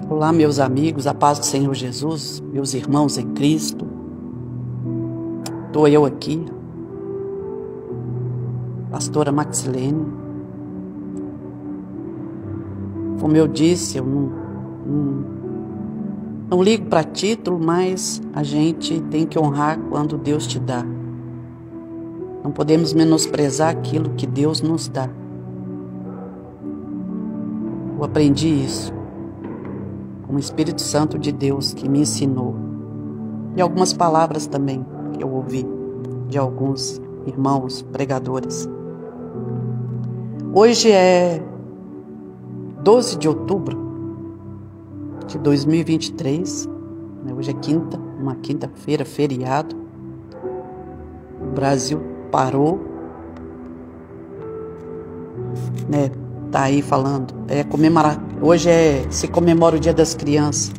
Olá, meus amigos, a paz do Senhor Jesus, meus irmãos em Cristo. Estou eu aqui, pastora Maxilene. Como eu disse, eu não ligo para título, mas a gente tem que honrar quando Deus te dá. Não podemos menosprezar aquilo que Deus nos dá. Eu aprendi isso com o Espírito Santo de Deus que me ensinou. E algumas palavras também que eu ouvi de alguns irmãos pregadores. Hoje é 12 de outubro de 2023. Hoje é quinta, uma quinta-feira, feriado. O Brasil parou. Tá aí falando. Hoje se comemora o Dia das Crianças.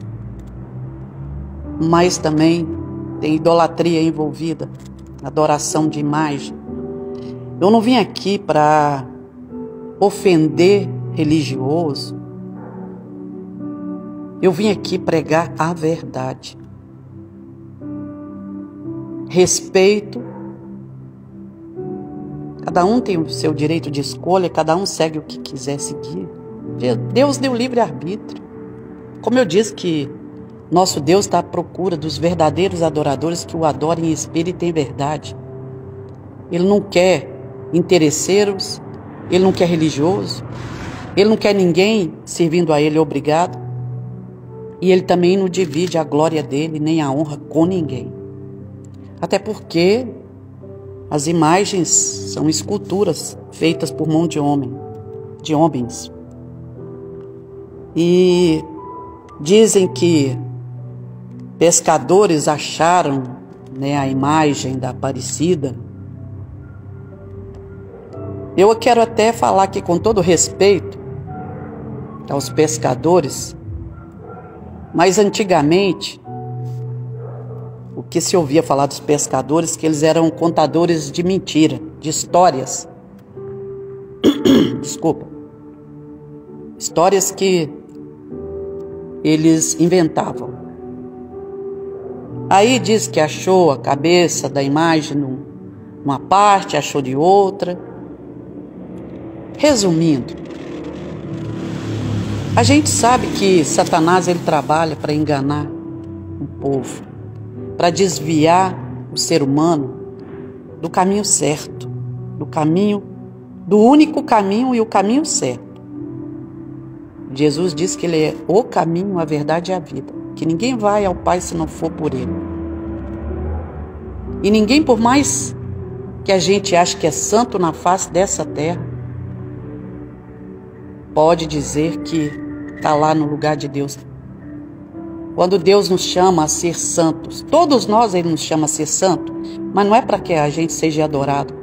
Mas também tem idolatria envolvida, adoração de imagem. Eu não vim aqui para ofender religioso. Eu vim aqui pregar a verdade. Respeito. Cada um tem o seu direito de escolha, cada um segue o que quiser seguir. Deus deu livre-arbítrio. Como eu disse que nosso Deus está à procura dos verdadeiros adoradores que o adorem em espírito e em verdade. Ele não quer interesseiros, ele não quer religioso, ele não quer ninguém servindo a ele obrigado. E ele também não divide a glória dele, nem a honra com ninguém. Até porque as imagens são esculturas feitas por mão de homens. E dizem que pescadores acharam, a imagem da Aparecida. Eu quero até falar aqui com todo respeito aos pescadores, mas antigamente o que se ouvia falar dos pescadores, que eles eram contadores de mentira, de histórias. Desculpa. Histórias que eles inventavam. Aí diz que achou a cabeça da imagem numa parte, achou de outra. Resumindo, a gente sabe que Satanás ele trabalha para enganar o povo, para desviar o ser humano do caminho certo, do único caminho e o caminho certo. Jesus diz que ele é o caminho, a verdade e a vida, que ninguém vai ao Pai se não for por ele. E ninguém, por mais que a gente ache que é santo na face dessa terra, pode dizer que está lá no lugar de Deus. Quando Deus nos chama a ser santos, todos nós Ele nos chama a ser santo, mas não é para que a gente seja adorado,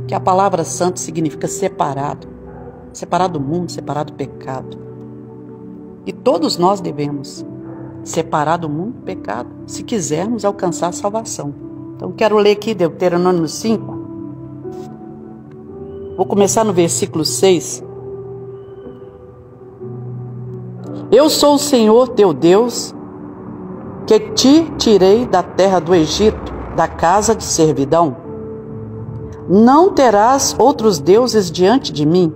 que a palavra santo significa separado do mundo, separado do pecado. E todos nós devemos separar do mundo do pecado, se quisermos alcançar a salvação. Então quero ler aqui Deuteronômio 5, vou começar no versículo 6. Eu sou o Senhor teu Deus, que te tirei da terra do Egito, da casa de servidão. Não terás outros deuses diante de mim.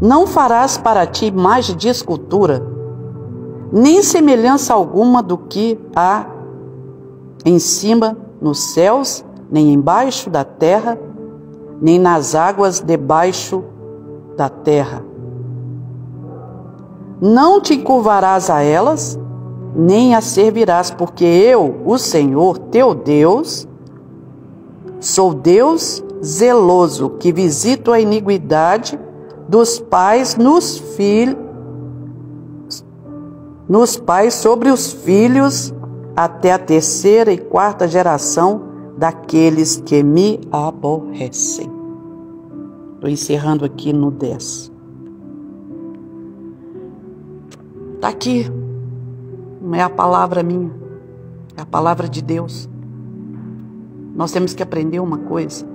Não farás para ti imagem de escultura, nem semelhança alguma do que há em cima nos céus, nem embaixo da terra, nem nas águas debaixo da terra. Não te encurvarás a elas, nem a servirás, porque eu, o Senhor teu Deus, sou Deus zeloso, que visito a iniquidade dos pais nos pais sobre os filhos, até a terceira e quarta geração daqueles que me aborrecem. Estou encerrando aqui no 10. Está aqui. Não é a palavra minha, é a palavra de Deus. Nós temos que aprender uma coisa: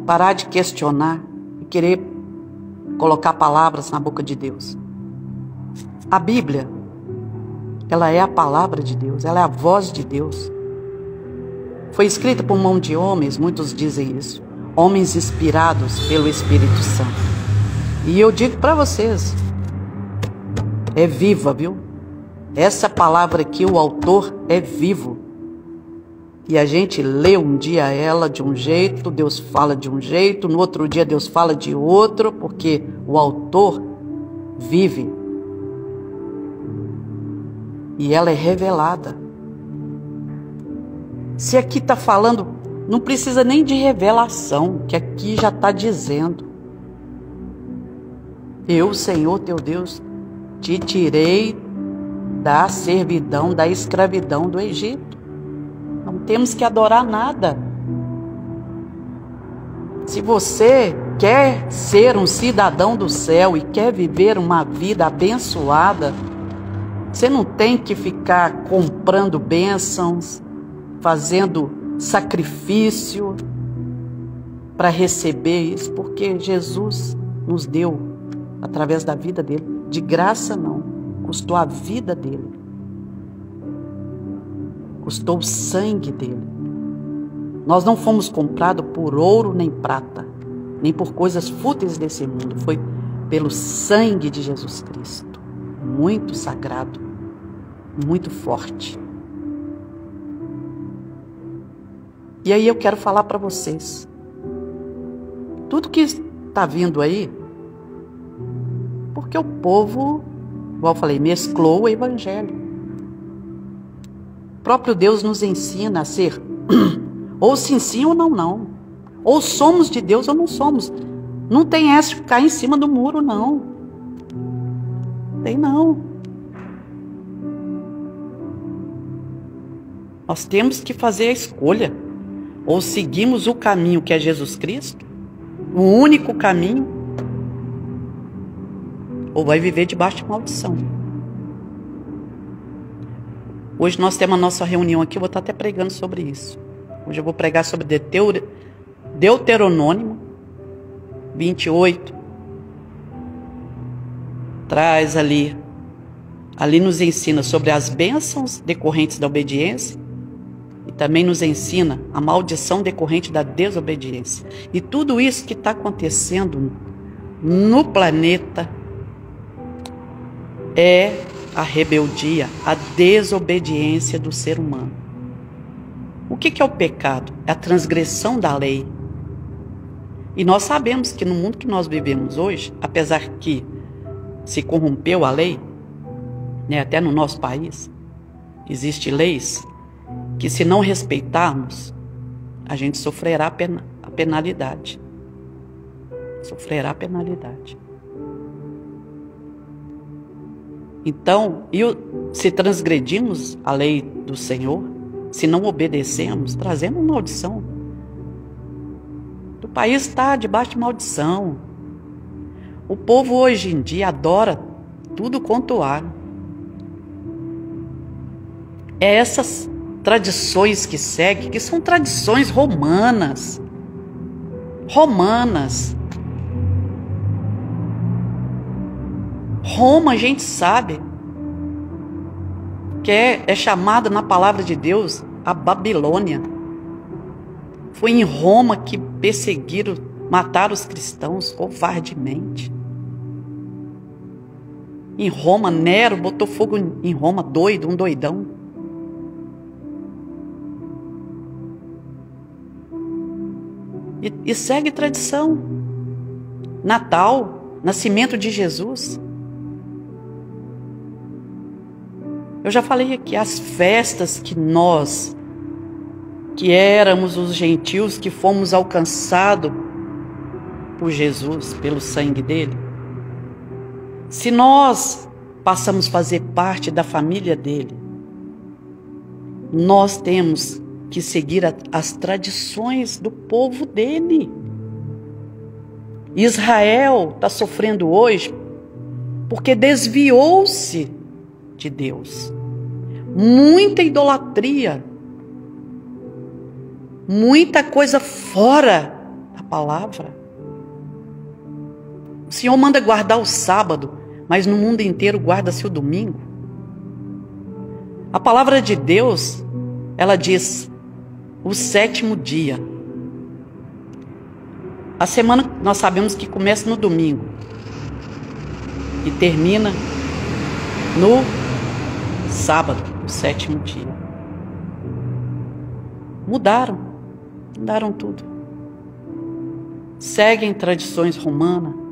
parar de questionar e querer colocar palavras na boca de Deus. A Bíblia, ela é a palavra de Deus, ela é a voz de Deus. Foi escrita por mão de homens, muitos dizem isso, homens inspirados pelo Espírito Santo. E eu digo para vocês, é viva, viu? Essa palavra aqui, o autor é vivo. E a gente lê um dia ela de um jeito, Deus fala de um jeito, no outro dia Deus fala de outro, porque o autor vive. E ela é revelada. Se aqui está falando, não precisa nem de revelação, que aqui já está dizendo. Eu, Senhor teu Deus, te tirei da servidão, da escravidão do Egito. Não temos que adorar nada. Se você quer ser um cidadão do céu e quer viver uma vida abençoada, você não tem que ficar comprando bênçãos, fazendo sacrifício para receber isso, porque Jesus nos deu através da vida dele. De graça não, custou a vida dele. Custou o sangue dele. Nós não fomos comprados por ouro nem prata, nem por coisas fúteis desse mundo. Foi pelo sangue de Jesus Cristo. Muito sagrado, muito forte. E aí eu quero falar para vocês. Tudo que está vindo aí, porque o povo, igual eu falei, mesclou o evangelho. O próprio Deus nos ensina a ser ou sim ou não. Ou somos de Deus ou não somos. Não tem essa de ficar em cima do muro, não. Tem não. Nós temos que fazer a escolha. Ou seguimos o caminho que é Jesus Cristo, o único caminho, ou vai viver debaixo de maldição. Hoje nós temos a nossa reunião aqui, eu vou estar até pregando sobre isso. Hoje eu vou pregar sobre Deuteronômio 28. Traz ali nos ensina sobre as bênçãos decorrentes da obediência e também nos ensina a maldição decorrente da desobediência. E tudo isso que está acontecendo no planeta é a rebeldia, a desobediência do ser humano. O que é o pecado? É a transgressão da lei. E nós sabemos que no mundo que nós vivemos hoje, apesar que se corrompeu a lei, né, até no nosso país, existem leis que se não respeitarmos, a gente sofrerá a penalidade. Sofrerá a penalidade. Então, se transgredimos a lei do Senhor, se não obedecemos, trazemos maldição. O país está debaixo de maldição. O povo hoje em dia adora tudo quanto há. É essas tradições que seguem, que são tradições romanas. Roma, a gente sabe que é chamada na palavra de Deus a Babilônia. Foi em Roma que perseguiram, mataram os cristãos covardemente. Em Roma, Nero botou fogo em Roma, doido, um doidão. E segue tradição. Natal, nascimento de Jesus. Eu já falei aqui, as festas que nós, que éramos os gentios, que fomos alcançados por Jesus, pelo sangue dele. Se nós passamos a fazer parte da família dele, nós temos que seguir as tradições do povo dele. Israel está sofrendo hoje porque desviou-se de Deus. Muita idolatria, muita coisa fora da palavra. O Senhor manda guardar o sábado, mas no mundo inteiro guarda-se o domingo. A palavra de Deus, ela diz o 7º dia. A semana nós sabemos que começa no domingo e termina no sábado, o 7º dia. Mudaram tudo. Seguem tradições romanas.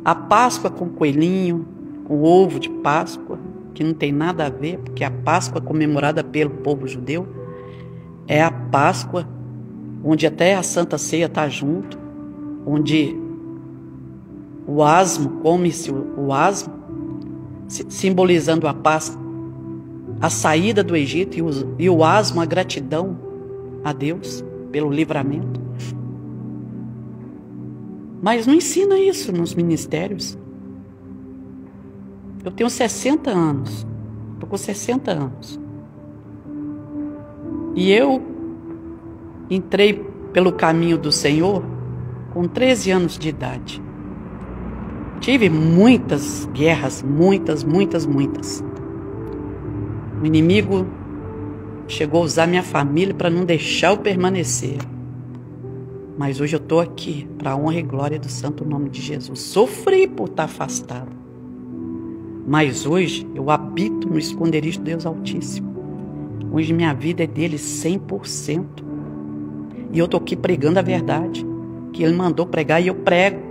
A Páscoa com coelhinho, com ovo de Páscoa, que não tem nada a ver, porque a Páscoa comemorada pelo povo judeu é a Páscoa onde até a Santa Ceia está junto, onde o asmo, come-se o asmo, simbolizando a Páscoa, a saída do Egito, e o asmo, a gratidão a Deus pelo livramento. Mas não ensina isso nos ministérios. Eu tenho 60 anos, estou com 60 anos. E eu entrei pelo caminho do Senhor com 13 anos de idade. Tive muitas guerras, muitas. O inimigo chegou a usar minha família para não deixar eu permanecer. Mas hoje eu estou aqui para a honra e glória do santo nome de Jesus. Sofri por estar afastado. Mas hoje eu habito no esconderijo de Deus Altíssimo. Hoje minha vida é dele 100%. E eu estou aqui pregando a verdade que ele mandou pregar, e eu prego.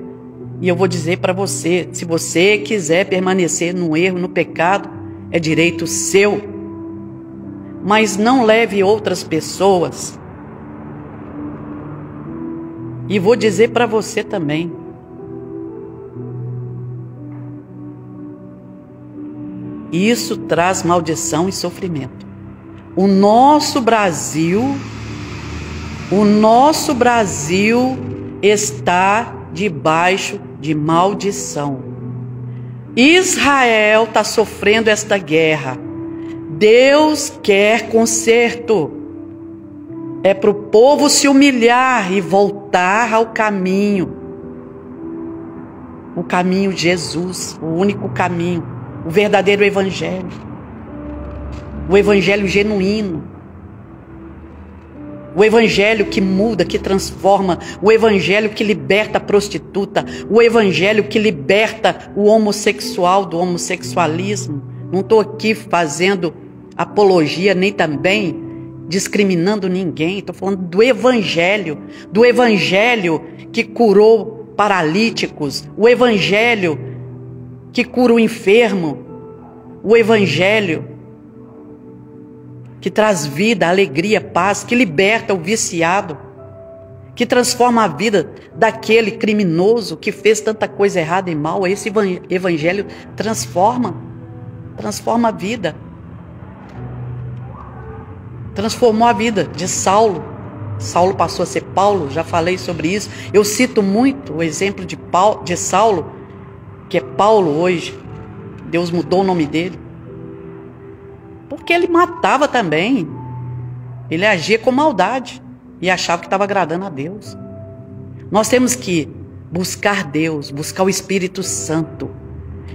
E eu vou dizer para você, se você quiser permanecer no erro, no pecado, é direito seu. Mas não leve outras pessoas. E vou dizer para você também. Isso traz maldição e sofrimento. O nosso Brasil está debaixo de maldição. Israel está sofrendo esta guerra. Deus quer conserto. É para o povo se humilhar e voltar ao caminho. O caminho de Jesus, o único caminho, o verdadeiro evangelho. O evangelho genuíno. O evangelho que muda, que transforma. O evangelho que liberta a prostituta. O evangelho que liberta o homossexual do homossexualismo. Não estou aqui fazendo apologia, nem também discriminando ninguém. Estou falando do evangelho que curou paralíticos, o evangelho que cura o enfermo, o evangelho que traz vida, alegria, paz, que liberta o viciado, que transforma a vida daquele criminoso que fez tanta coisa errada e mal. Esse evangelho transforma a vida. Transformou a vida de Saulo. Saulo passou a ser Paulo, já falei sobre isso. Eu cito muito o exemplo de Saulo, que é Paulo hoje. Deus mudou o nome dele. Porque ele matava também. Ele agia com maldade e achava que estava agradando a Deus. Nós temos que buscar Deus, buscar o Espírito Santo,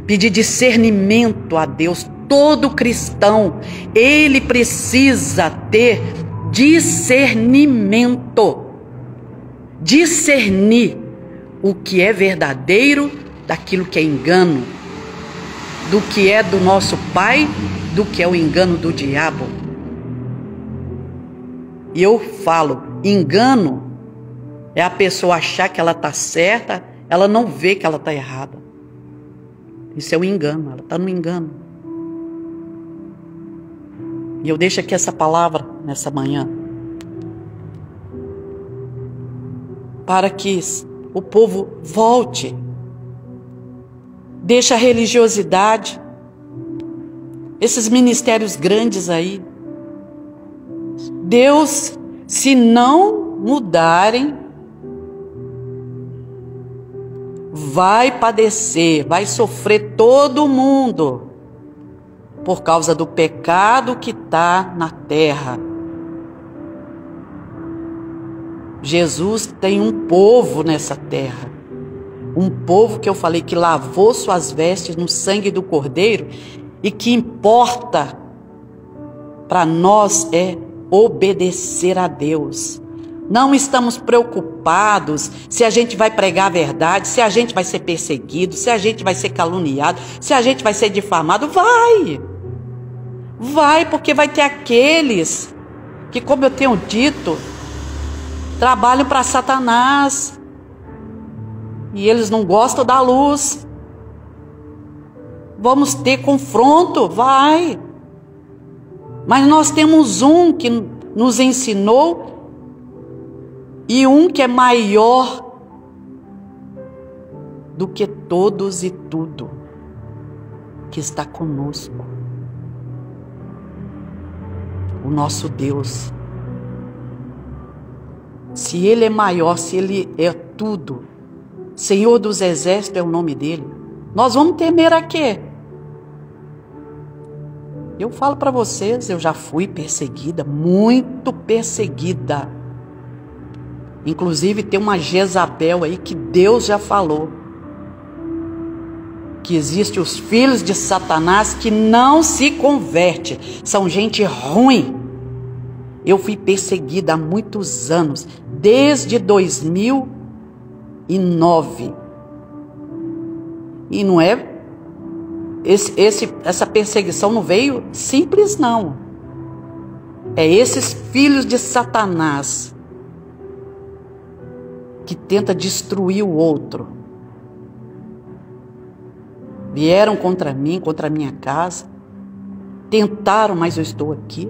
pedir discernimento a Deus. Todo cristão, ele precisa ter discernimento. Discernir o que é verdadeiro daquilo que é engano, do que é do nosso Pai, do que é o engano do diabo. E eu falo, engano é a pessoa achar que ela está certa, ela não vê que ela está errada. Isso é o engano, ela está no engano. E eu deixo aqui essa palavra nessa manhã, para que o povo volte, deixe a religiosidade, esses ministérios grandes aí. Deus, se não mudarem, vai padecer, vai sofrer todo mundo, por causa do pecado que está na terra. Jesus tem um povo nessa terra. Um povo que eu falei que lavou suas vestes no sangue do Cordeiro, e que importa para nós é obedecer a Deus. Não estamos preocupados se a gente vai pregar a verdade, se a gente vai ser perseguido, se a gente vai ser caluniado, se a gente vai ser difamado. Vai, porque vai ter aqueles que, como eu tenho dito, trabalham para Satanás. E eles não gostam da luz. Vamos ter confronto, vai. Mas nós temos um que nos ensinou e um que é maior do que todos e tudo, que está conosco. O nosso Deus. Se Ele é maior, se Ele é tudo, Senhor dos Exércitos é o nome dEle, nós vamos temer a quê? Eu falo para vocês, eu já fui perseguida, muito perseguida. Inclusive tem uma Jezabel aí que Deus já falou que existe os filhos de Satanás que não se convertem, são gente ruim. Eu fui perseguida há muitos anos, desde 2009. E não é essa perseguição não veio simples, não. É esses filhos de Satanás que tenta destruir o outro. Vieram contra mim, contra a minha casa. Tentaram, mas eu estou aqui.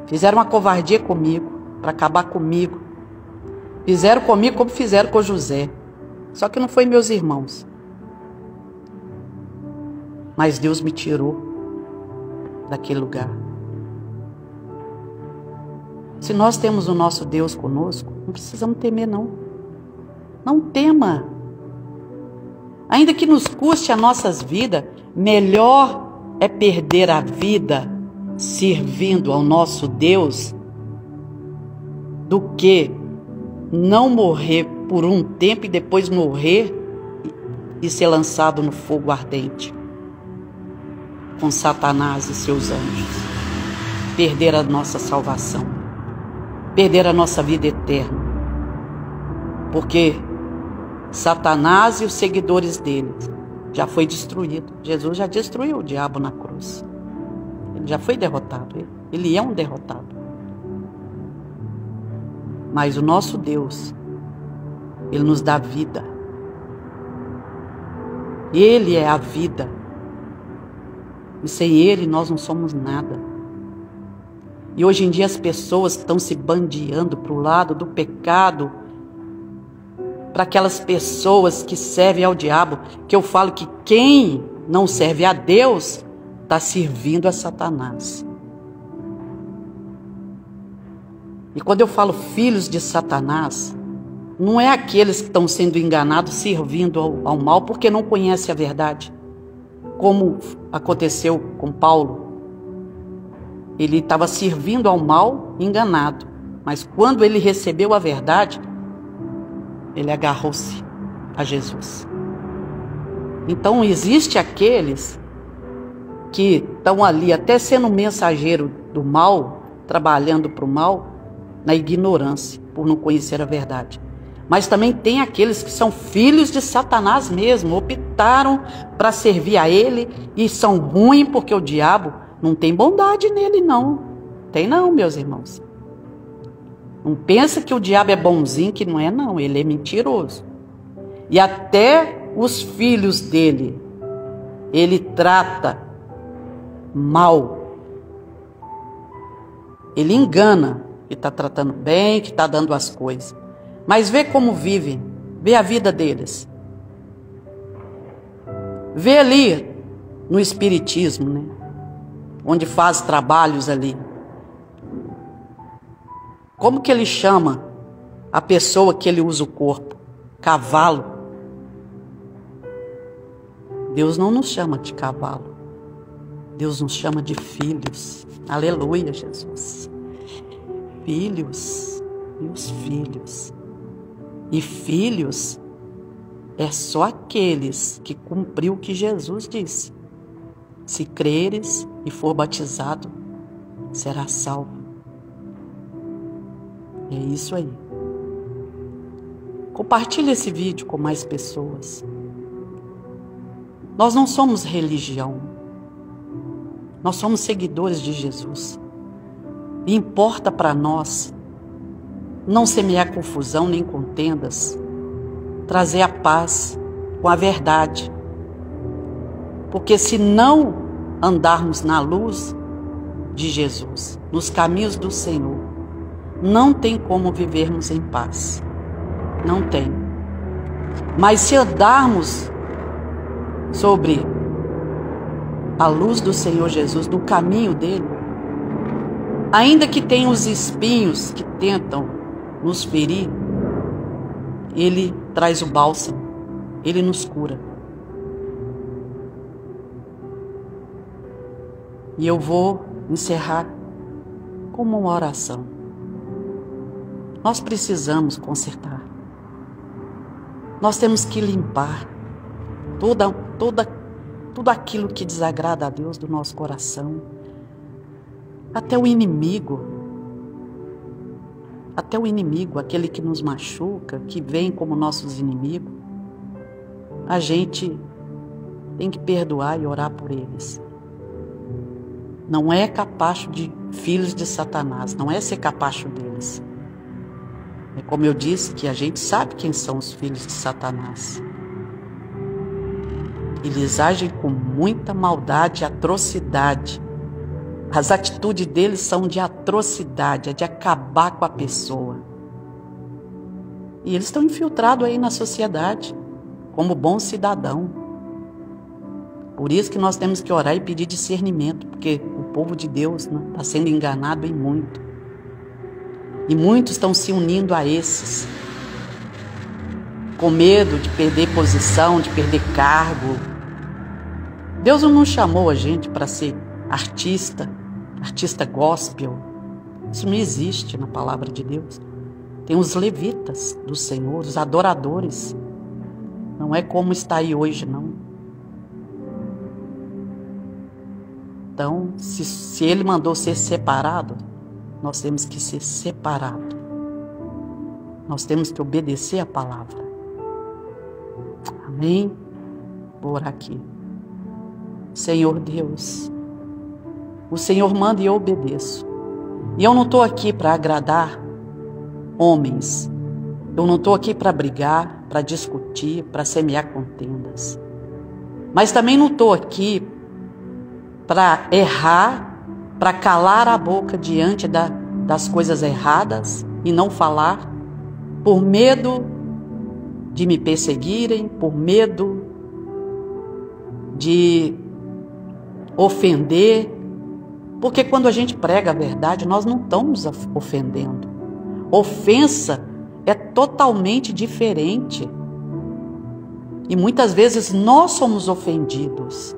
Fizeram uma covardia comigo, para acabar comigo. Fizeram comigo como fizeram com José. Só que não foi meus irmãos. Mas Deus me tirou daquele lugar. Se nós temos o nosso Deus conosco, não precisamos temer, não. Não tema. Ainda que nos custe as nossas vidas, melhor é perder a vida servindo ao nosso Deus do que não morrer por um tempo e depois morrer e ser lançado no fogo ardente com Satanás e seus anjos. Perder a nossa salvação, perder a nossa vida eterna, porque Satanás e os seguidores dele já foi destruído. Jesus já destruiu o diabo na cruz. Ele já foi derrotado. Ele é um derrotado. Mas o nosso Deus, Ele nos dá vida. Ele é a vida. E sem Ele nós não somos nada. E hoje em dia as pessoas estão se bandeando para o lado do pecado, para aquelas pessoas que servem ao diabo, que eu falo que quem não serve a Deus está servindo a Satanás. E quando eu falo filhos de Satanás, não é aqueles que estão sendo enganados, servindo ao mal, porque não conhecem a verdade. Como aconteceu com Paulo. Ele estava servindo ao mal, enganado. Mas quando ele recebeu a verdade, ele agarrou-se a Jesus. Então, existe aqueles que estão ali, até sendo mensageiro do mal, trabalhando para o mal, na ignorância, por não conhecer a verdade. Mas também tem aqueles que são filhos de Satanás mesmo, optaram para servir a ele e são ruins, porque o diabo não tem bondade nele, não. Tem não, meus irmãos. Não pensa que o diabo é bonzinho, que não é, não. Ele é mentiroso. E até os filhos dele, ele trata mal. Ele engana, que está tratando bem, que está dando as coisas. Mas vê como vivem, vê a vida deles. Vê ali no espiritismo, né? Onde faz trabalhos ali. Como que ele chama a pessoa que ele usa o corpo? Cavalo. Deus não nos chama de cavalo. Deus nos chama de filhos. Aleluia, Jesus. Filhos, meus filhos. E filhos é só aqueles que cumpriu o que Jesus disse. Se creres e for batizado, será salvo. É isso aí. Compartilhe esse vídeo com mais pessoas. Nós não somos religião. Nós somos seguidores de Jesus. E importa para nós não semear confusão nem contendas, trazer a paz com a verdade. Porque se não andarmos na luz de Jesus, nos caminhos do Senhor, não tem como vivermos em paz. Não tem. Mas se andarmos sobre a luz do Senhor Jesus, no caminho dele, ainda que tenha os espinhos que tentam nos ferir, ele traz o bálsamo, ele nos cura. E eu vou encerrar com uma oração. Nós precisamos consertar. Nós temos que limpar tudo aquilo que desagrada a Deus do nosso coração. Até o inimigo, aquele que nos machuca, que vem como nossos inimigos, a gente tem que perdoar e orar por eles. Não é capacho de filhos de Satanás, não é ser capacho deles. É como eu disse, que a gente sabe quem são os filhos de Satanás. Eles agem com muita maldade e atrocidade. As atitudes deles são de atrocidade, é de acabar com a pessoa. E eles estão infiltrados aí na sociedade, como bom cidadão. Por isso que nós temos que orar e pedir discernimento, porque o povo de Deus está sendo enganado em muito. E muitos estão se unindo a esses, com medo de perder posição, de perder cargo. Deus não chamou a gente para ser artista gospel. Isso não existe na palavra de Deus. Tem os levitas do Senhor, os adoradores. Não é como está aí hoje, não. Então, se ele mandou ser separado, nós temos que ser separados. Nós temos que obedecer a palavra. Amém? Vou orar aqui. Senhor Deus, o Senhor manda e eu obedeço. E eu não estou aqui para agradar homens. Eu não estou aqui para brigar, para discutir, para semear contendas. Mas também não estou aqui para errar, para calar a boca diante das coisas erradas e não falar, por medo de me perseguirem, por medo de ofender. Porque quando a gente prega a verdade, nós não estamos ofendendo. Ofensa é totalmente diferente. E muitas vezes nós somos ofendidos.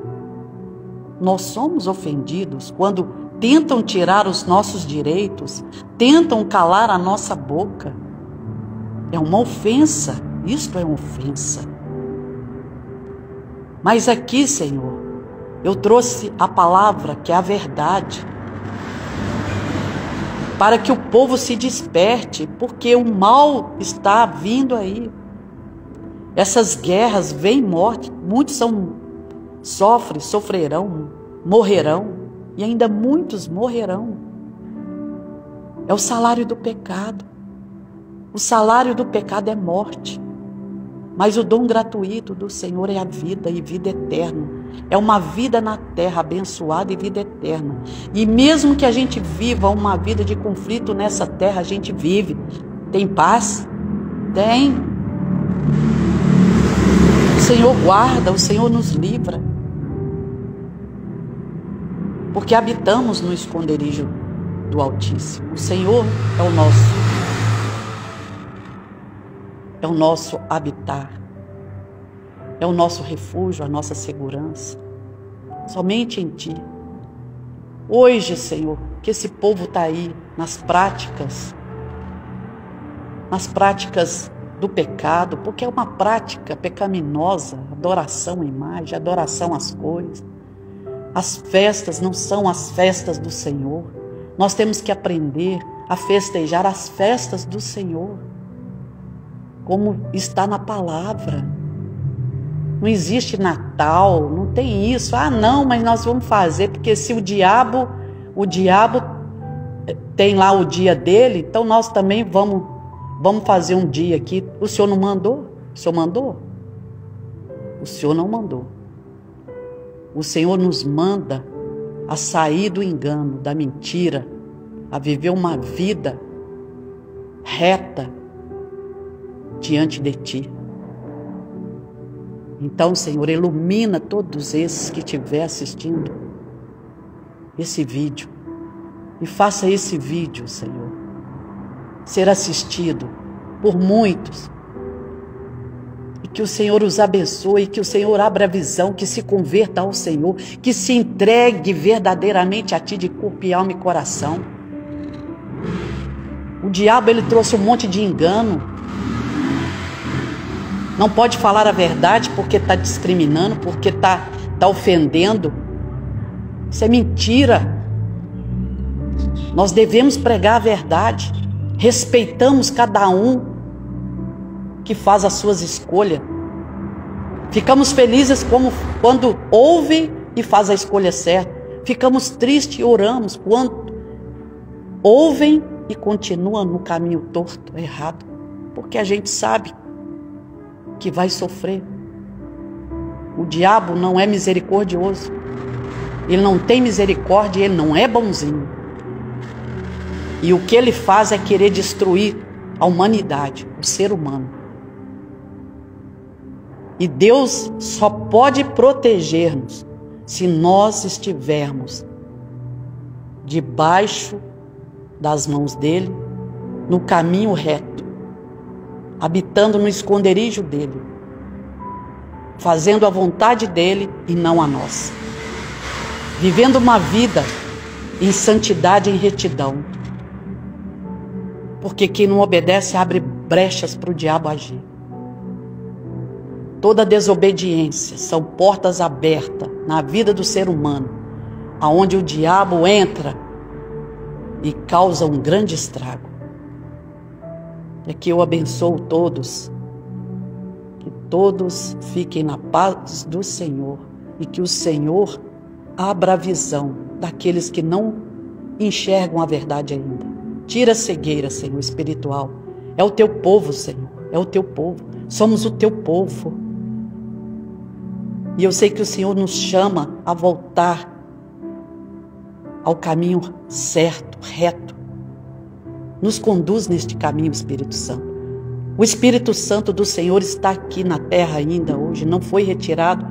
Nós somos ofendidos quando tentam tirar os nossos direitos, tentam calar a nossa boca. É uma ofensa, isto é uma ofensa. Mas aqui, Senhor, eu trouxe a palavra que é a verdade, para que o povo se desperte, porque o mal está vindo aí. Essas guerras vêm morte, muitos sofrerão, morrerão, e ainda muitos morrerão. É o salário do pecado. O salário do pecado é morte. Mas o dom gratuito do Senhor é a vida e vida eterna. É uma vida na terra abençoada e vida eterna. E mesmo que a gente viva uma vida de conflito nessa terra, a gente vive. Tem paz? Tem. O Senhor guarda, o Senhor nos livra. Porque habitamos no esconderijo do Altíssimo. O Senhor é o nosso habitar, é o nosso refúgio, a nossa segurança. Somente em Ti. Hoje, Senhor, que esse povo está aí nas práticas do pecado, porque é uma prática pecaminosa, adoração à imagem, adoração às coisas. As festas não são as festas do Senhor. Nós temos que aprender a festejar as festas do Senhor, como está na palavra. Não existe Natal, não tem isso. Ah, não, mas nós vamos fazer, porque se o diabo tem lá o dia dele, então nós também vamos fazer um dia aqui. O Senhor não mandou? O Senhor mandou? O Senhor não mandou. O Senhor nos manda a sair do engano, da mentira, a viver uma vida reta diante de Ti. Então, Senhor, ilumina todos esses que estiver assistindo esse vídeo e faça esse vídeo, Senhor, ser assistido por muitos, e que o Senhor os abençoe, que o Senhor abra a visão, que se converta ao Senhor, que se entregue verdadeiramente a Ti de corpo e alma e coração. O diabo, ele trouxe um monte de engano. Não pode falar a verdade porque está discriminando, porque está ofendendo. Isso é mentira. Nós devemos pregar a verdade. Respeitamos cada um que faz as suas escolhas. Ficamos felizes quando ouve e faz a escolha certa. Ficamos tristes e oramos quando ouvem e continuam no caminho torto, errado. Porque a gente sabe que vai sofrer. O diabo não é misericordioso. Ele não tem misericórdia, ele não é bonzinho. E o que ele faz é querer destruir a humanidade, o ser humano. E Deus só pode proteger-nos se nós estivermos debaixo das mãos dele, no caminho reto, habitando no esconderijo dele, fazendo a vontade dele e não a nossa, vivendo uma vida em santidade e em retidão, porque quem não obedece abre brechas para o diabo agir. Toda desobediência são portas abertas na vida do ser humano, aonde o diabo entra e causa um grande estrago. É que eu abençoo todos, que todos fiquem na paz do Senhor e que o Senhor abra a visão daqueles que não enxergam a verdade ainda. Tira a cegueira, Senhor, espiritual. É o Teu povo, Senhor, é o Teu povo. Somos o Teu povo. E eu sei que o Senhor nos chama a voltar ao caminho certo, reto. Nos conduz neste caminho, Espírito Santo. O Espírito Santo do Senhor está aqui na terra ainda hoje, não foi retirado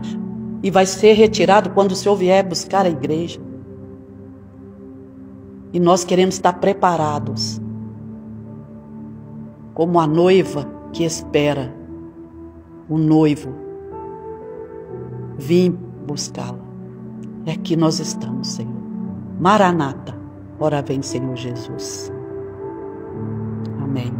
e vai ser retirado quando o Senhor vier buscar a igreja. E nós queremos estar preparados, como a noiva que espera o noivo vir buscá-la. É aqui nós estamos, Senhor. Maranata, ora vem, Senhor Jesus. Amém.